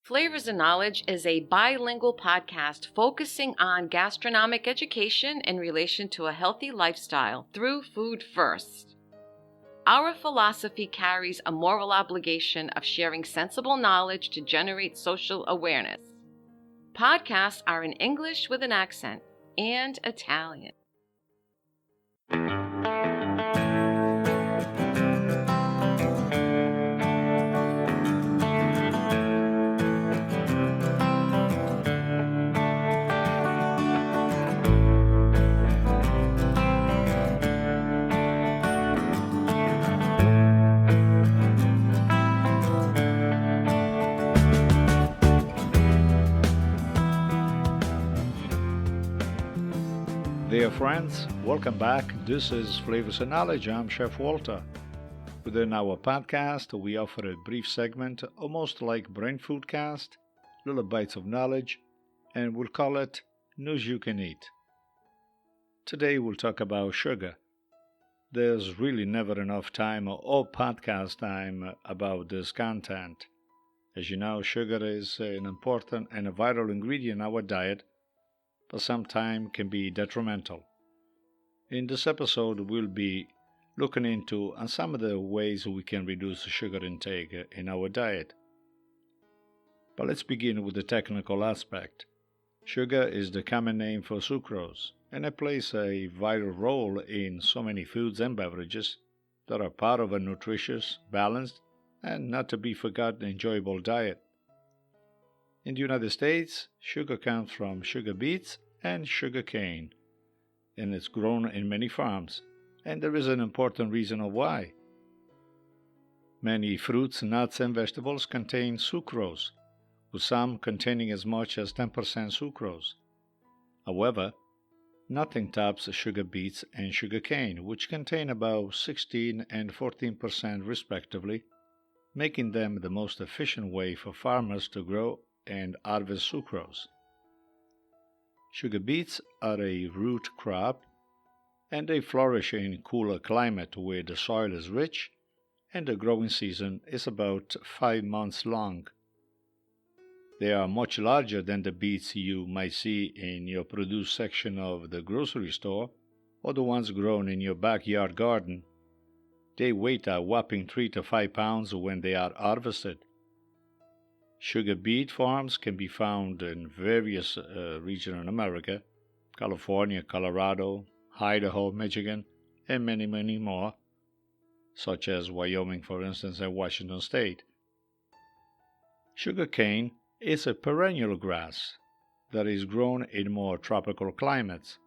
Flavors and Knowledge is a bilingual podcast focusing on gastronomic education in relation to a healthy lifestyle through food first. Our philosophy carries a moral obligation of sharing sensible knowledge to generate social awareness. Podcasts are in English with an accent and Italian. Dear friends, welcome back. This is Flavors and Knowledge. I'm Chef Walter. Within our podcast, we offer a brief segment, almost like Brain Foodcast, little bites of knowledge, and we'll call it News You Can Eat. Today we'll talk about sugar. There's really never enough time or podcast time about this content. As you know, sugar is an important and a vital ingredient in our diet, but sometimes can be detrimental. In this episode, we'll be looking into some of the ways we can reduce sugar intake in our diet. But let's begin with the technical aspect. Sugar is the common name for sucrose, and it plays a vital role in so many foods and beverages that are part of a nutritious, balanced, and not to be forgotten enjoyable diet. In the United States, sugar comes from sugar beets and sugar cane, and it's grown in many farms, and there is an important reason of why. Many fruits, nuts, and vegetables contain sucrose, with some containing as much as 10% sucrose. However, nothing tops sugar beets and sugar cane, which contain about 16 and 14% respectively, making them the most efficient way for farmers to grow and harvest sucrose. Sugar beets are a root crop, and they flourish in cooler climate where the soil is rich and the growing season is about 5 months long. They are much larger than the beets you might see in your produce section of the grocery store or the ones grown in your backyard garden. They weigh a whopping 3 to 5 pounds when they are harvested. Sugar beet farms can be found in various regions in America: California, Colorado, Idaho, Michigan, and many, many more, such as Wyoming, for instance, and Washington State. Sugar cane is a perennial grass that is grown in more tropical climates.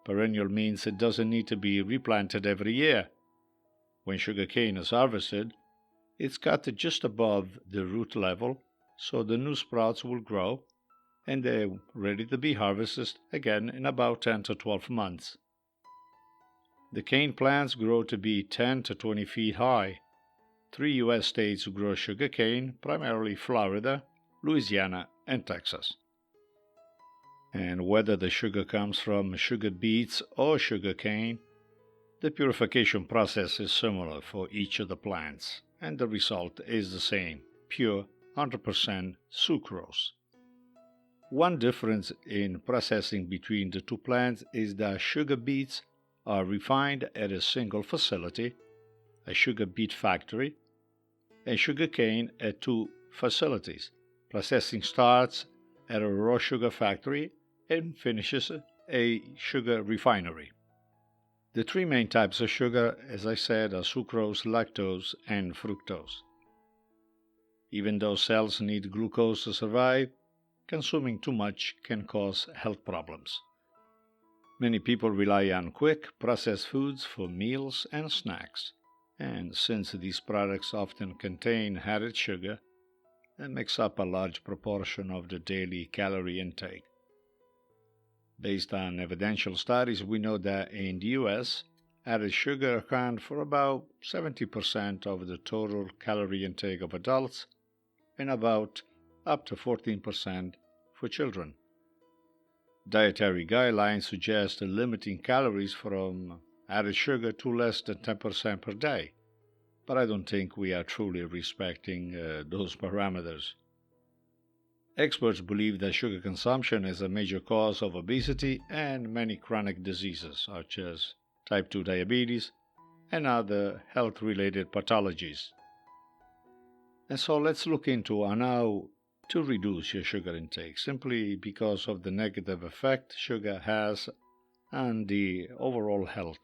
Perennial means it doesn't need to be replanted every year. When sugar cane is harvested, it's cut just above the root level, so the new sprouts will grow, and they're ready to be harvested again in about 10 to 12 months. The cane plants grow to be 10 to 20 feet high. 3 U.S. states grow sugar cane, primarily Florida, Louisiana, and Texas. And whether the sugar comes from sugar beets or sugar cane, the purification process is similar for each of the plants, and the result is the same: pure 100% sucrose. One difference in processing between the two plants is that sugar beets are refined at a single facility, a sugar beet factory, and sugar cane at 2 facilities. Processing starts at a raw sugar factory and finishes a sugar refinery. The 3 main types of sugar, as I said, are sucrose, lactose, and fructose. Even though cells need glucose to survive, consuming too much can cause health problems. Many people rely on quick, processed foods for meals and snacks, and since these products often contain added sugar, that makes up a large proportion of the daily calorie intake. Based on evidential studies, we know that in the U.S., added sugar accounts for about 70% of the total calorie intake of adults and about up to 14% for children. Dietary guidelines suggest limiting calories from added sugar to less than 10% per day, but I don't think we are truly respecting those parameters. Experts believe that sugar consumption is a major cause of obesity and many chronic diseases, such as type 2 diabetes and other health-related pathologies. And so let's look into on how to reduce your sugar intake, simply because of the negative effect sugar has on the overall health.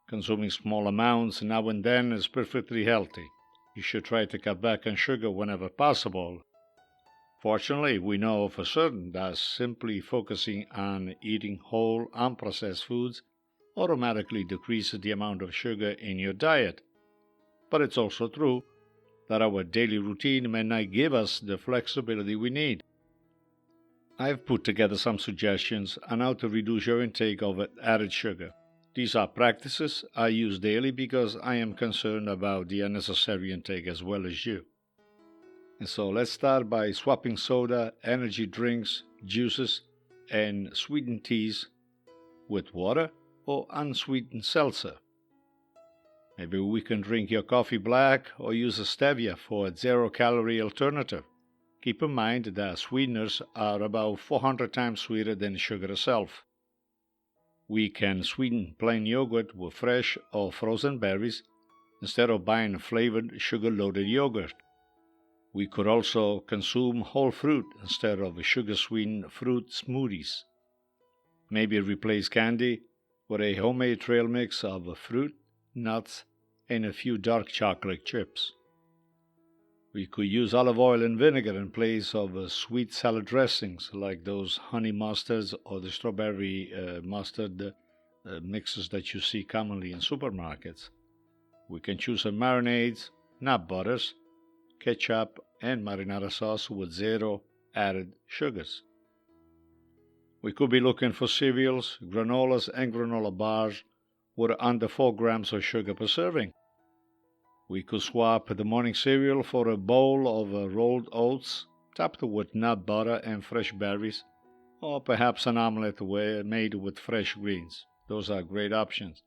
Consuming small amounts now and then is perfectly healthy. You should try to cut back on sugar whenever possible. Fortunately, we know for certain that simply focusing on eating whole, unprocessed foods automatically decreases the amount of sugar in your diet. But it's also true that our daily routine may not give us the flexibility we need. I've put together some suggestions on how to reduce your intake of added sugar. These are practices I use daily because I am concerned about the unnecessary intake as well as you. And so let's start by swapping soda, energy drinks, juices, and sweetened teas with water or unsweetened seltzer. Maybe we can drink your coffee black or use a stevia for a zero-calorie alternative. Keep in mind that sweeteners are about 400 times sweeter than sugar itself. We can sweeten plain yogurt with fresh or frozen berries instead of buying flavored sugar-loaded yogurt. We could also consume whole fruit instead of sugar-sweetened fruit smoothies. Maybe replace candy with a homemade trail mix of fruit, nuts, and a few dark chocolate chips. We could use olive oil and vinegar in place of sweet salad dressings like those honey mustards or the strawberry mustard mixes that you see commonly in supermarkets. We can choose some marinades, nut butters, ketchup, and marinara sauce with zero added sugars. We could be looking for cereals, granolas, and granola bars with under 4 grams of sugar per serving. We could swap the morning cereal for a bowl of rolled oats topped with nut butter and fresh berries, or perhaps an omelette made with fresh greens. Those are great options.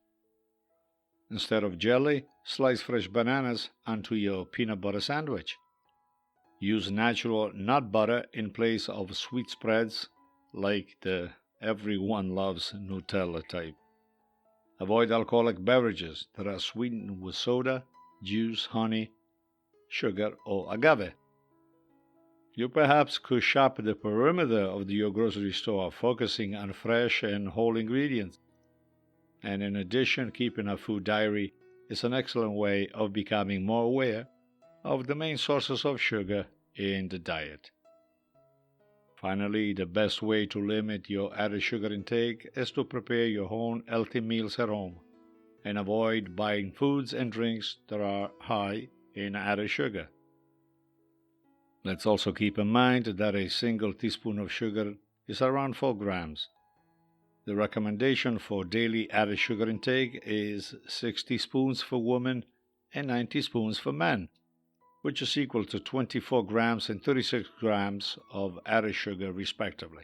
Instead of jelly, slice fresh bananas onto your peanut butter sandwich. Use natural nut butter in place of sweet spreads like the everyone loves Nutella type. Avoid alcoholic beverages that are sweetened with soda, juice, honey, sugar, or agave. You perhaps could shop the perimeter of your grocery store, focusing on fresh and whole ingredients. And in addition, keeping a food diary is an excellent way of becoming more aware of the main sources of sugar in the diet. Finally, the best way to limit your added sugar intake is to prepare your own healthy meals at home and avoid buying foods and drinks that are high in added sugar. Let's also keep in mind that a single teaspoon of sugar is around 4 grams. The recommendation for daily added sugar intake is 6 teaspoons for women and 9 teaspoons for men, which is equal to 24 grams and 36 grams of added sugar respectively.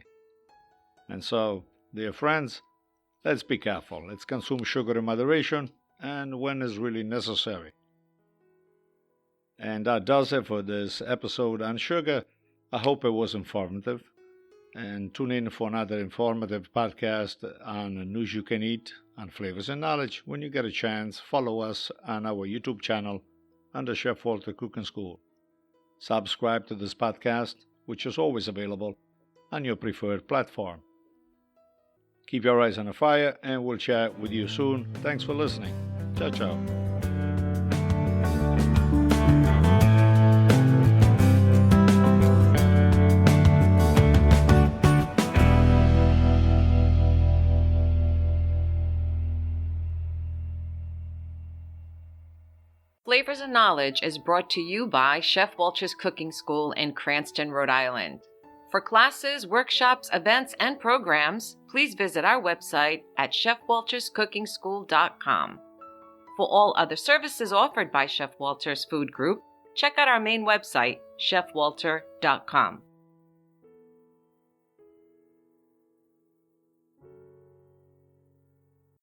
And so, dear friends, let's be careful. Let's consume sugar in moderation and when is really necessary. And that does it for this episode on sugar. I hope it was informative. And tune in for another informative podcast on news you can eat, on flavors and knowledge. When you get a chance, follow us on our YouTube channel under Chef Walter Cooking School. Subscribe to this podcast, which is always available on your preferred platform. Keep your eyes on the fire, and we'll chat with you soon. Thanks for listening. Ciao, ciao. Flavors and Knowledge is brought to you by Chef Walter's Cooking School in Cranston, Rhode Island. For classes, workshops, events, and programs, please visit our website at chefwalterscookingschool.com. For all other services offered by Chef Walter's Food Group, check out our main website, chefwalter.com.